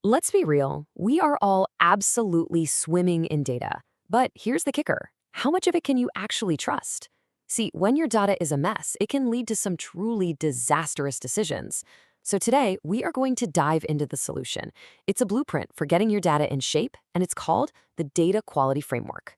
Let's be real, we are all absolutely swimming in data. But here's the kicker. How much of it can you actually trust? See, when your data is a mess, it can lead to some truly disastrous decisions. So today, we are going to dive into the solution. It's a blueprint for getting your data in shape, and it's called the Data Quality Framework.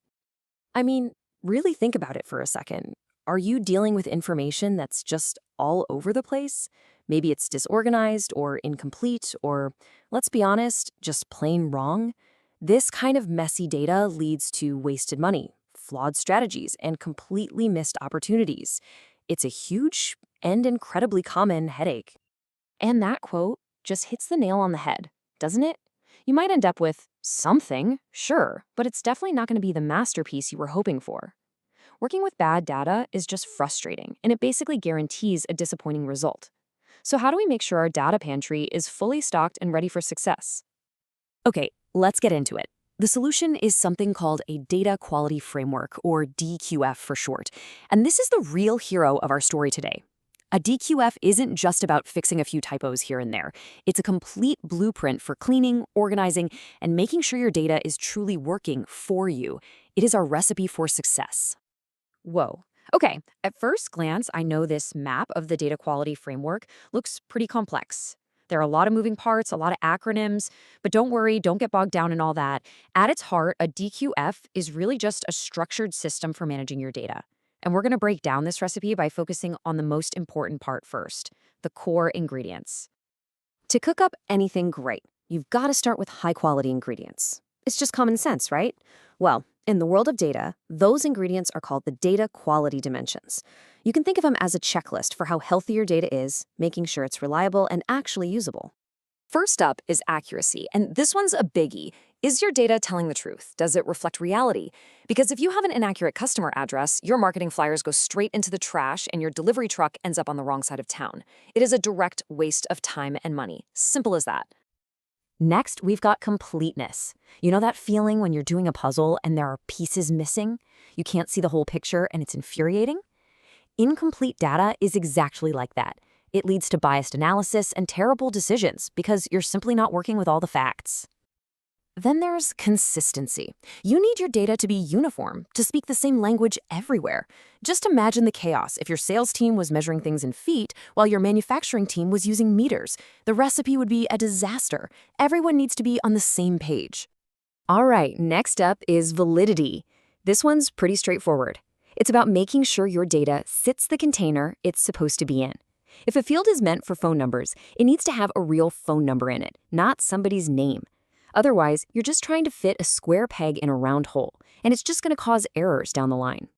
I mean, really think about it for a second. Are you dealing with information that's just all over the place? Maybe it's disorganized or incomplete or, let's be honest, just plain wrong. This kind of messy data leads to wasted money, flawed strategies, and completely missed opportunities. It's a huge and incredibly common headache. And that quote just hits the nail on the head, doesn't it? You might end up with something, sure, but it's definitely not going to be the masterpiece you were hoping for. Working with bad data is just frustrating, and it basically guarantees a disappointing result. So how do we make sure our data pantry is fully stocked and ready for success? Okay, let's get into it. The solution is something called a Data Quality Framework, or DQF for short. And this is the real hero of our story today. A DQF isn't just about fixing a few typos here and there. It's a complete blueprint for cleaning, organizing, and making sure your data is truly working for you. It is our recipe for success. Whoa. Okay, at first glance, I know this map of the data quality framework looks pretty complex. There are a lot of moving parts, a lot of acronyms, but don't worry, don't get bogged down in all that. At its heart, a DQF is really just a structured system for managing your data. And we're going to break down this recipe by focusing on the most important part first, the core ingredients. To cook up anything great, you've got to start with high-quality ingredients. It's just common sense, right? Well, in the world of data, those ingredients are called the data quality dimensions. You can think of them as a checklist for how healthy your data is, making sure it's reliable and actually usable. First up is accuracy, and this one's a biggie. Is your data telling the truth? Does it reflect reality? Because if you have an inaccurate customer address, your marketing flyers go straight into the trash and your delivery truck ends up on the wrong side of town. It is a direct waste of time and money. Simple as that. Next, we've got completeness. You know that feeling when you're doing a puzzle and there are pieces missing? You can't see the whole picture and it's infuriating? Incomplete data is exactly like that. It leads to biased analysis and terrible decisions because you're simply not working with all the facts. Then there's consistency. You need your data to be uniform, to speak the same language everywhere. Just imagine the chaos if your sales team was measuring things in feet while your manufacturing team was using meters. The recipe would be a disaster. Everyone needs to be on the same page. All right, next up is validity. This one's pretty straightforward. It's about making sure your data sits the container it's supposed to be in. If a field is meant for phone numbers, it needs to have a real phone number in it, not somebody's name. Otherwise, you're just trying to fit a square peg in a round hole, and it's just going to cause errors down the line.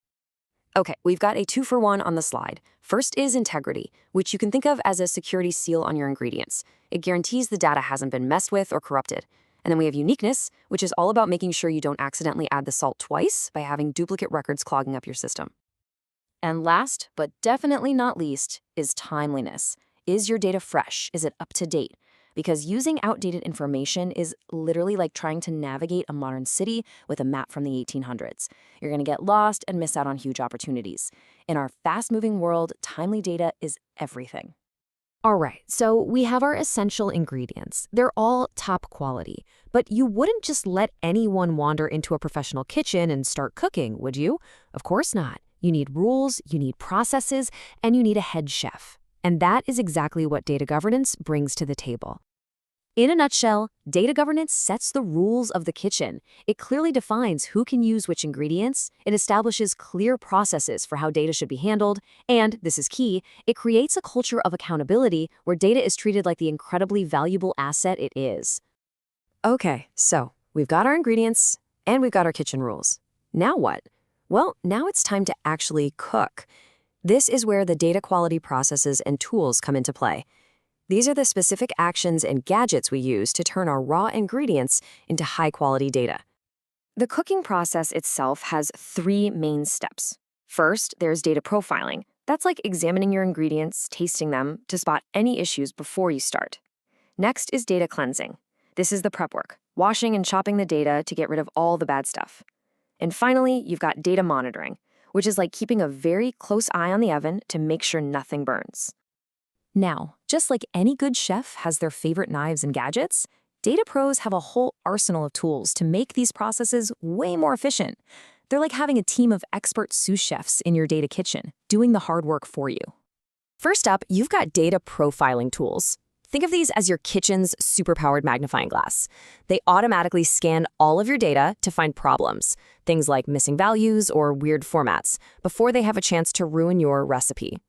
Okay, we've got a 2-for-1 on the slide. First is integrity, which you can think of as a security seal on your ingredients. It guarantees the data hasn't been messed with or corrupted. And then we have uniqueness, which is all about making sure you don't accidentally add the salt twice by having duplicate records clogging up your system. And last, but definitely not least, is timeliness. Is your data fresh? Is it up to date? Because using outdated information is literally like trying to navigate a modern city with a map from the 1800s. You're going to get lost and miss out on huge opportunities. In our fast-moving world, timely data is everything. All right, so we have our essential ingredients. They're all top quality. But you wouldn't just let anyone wander into a professional kitchen and start cooking, would you? Of course not. You need rules, you need processes, and you need a head chef. And that is exactly what data governance brings to the table. In a nutshell, data governance sets the rules of the kitchen. It clearly defines who can use which ingredients, it establishes clear processes for how data should be handled, and, this is key, it creates a culture of accountability where data is treated like the incredibly valuable asset it is. Okay, so we've got our ingredients, and we've got our kitchen rules. Now what? Well, now it's time to actually cook. This is where the data quality processes and tools come into play. These are the specific actions and gadgets we use to turn our raw ingredients into high-quality data. The cooking process itself has 3 main steps. First, there's data profiling. That's like examining your ingredients, tasting them, to spot any issues before you start. Next is data cleansing. This is the prep work, washing and chopping the data to get rid of all the bad stuff. And finally, you've got data monitoring, which is like keeping a very close eye on the oven to make sure nothing burns. Now, just like any good chef has their favorite knives and gadgets, Data pros have a whole arsenal of tools to make these processes way more efficient. They're like having a team of expert sous chefs in your data kitchen, doing the hard work for you. First up, you've got data profiling tools. Think of these as your kitchen's superpowered magnifying glass. They automatically scan all of your data to find problems, things like missing values or weird formats, before they have a chance to ruin your recipe.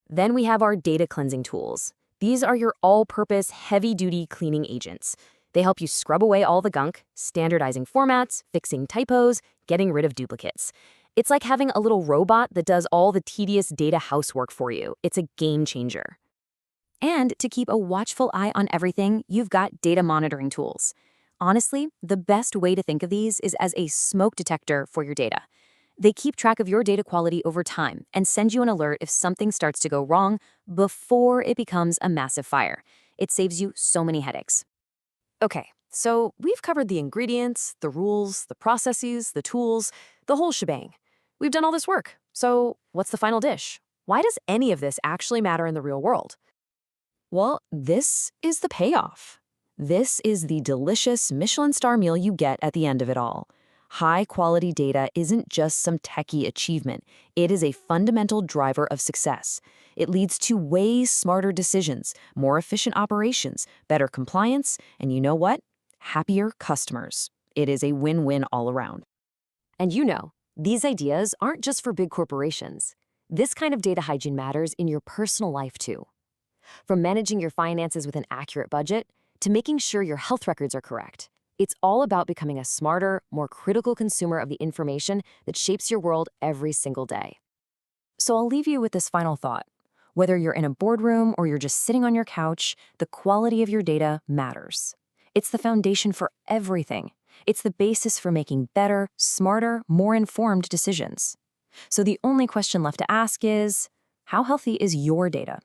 Then we have our data cleansing tools. These are your all-purpose, heavy-duty cleaning agents. They help you scrub away all the gunk, standardizing formats, fixing typos, getting rid of duplicates. It's like having a little robot that does all the tedious data housework for you. It's a game changer. And to keep a watchful eye on everything, you've got data monitoring tools. Honestly, the best way to think of these is as a smoke detector for your data. They keep track of your data quality over time and send you an alert if something starts to go wrong before it becomes a massive fire. It saves you so many headaches. Okay, so we've covered the ingredients, the rules, the processes, the tools, the whole shebang. We've done all this work. So what's the final dish? Why does any of this actually matter in the real world? Well, this is the payoff. This is the delicious Michelin star meal you get at the end of it all. High-quality data isn't just some techie achievement. It is a fundamental driver of success. It leads to way smarter decisions, more efficient operations, better compliance, and you know what? Happier customers. It is a win-win all around. And these ideas aren't just for big corporations. This kind of data hygiene matters in your personal life too. From managing your finances with an accurate budget to making sure your health records are correct. It's all about becoming a smarter, more critical consumer of the information that shapes your world every single day. So I'll leave you with this final thought. Whether you're in a boardroom or you're just sitting on your couch, the quality of your data matters. It's the foundation for everything. It's the basis for making better, smarter, more informed decisions. So the only question left to ask is, how healthy is your data?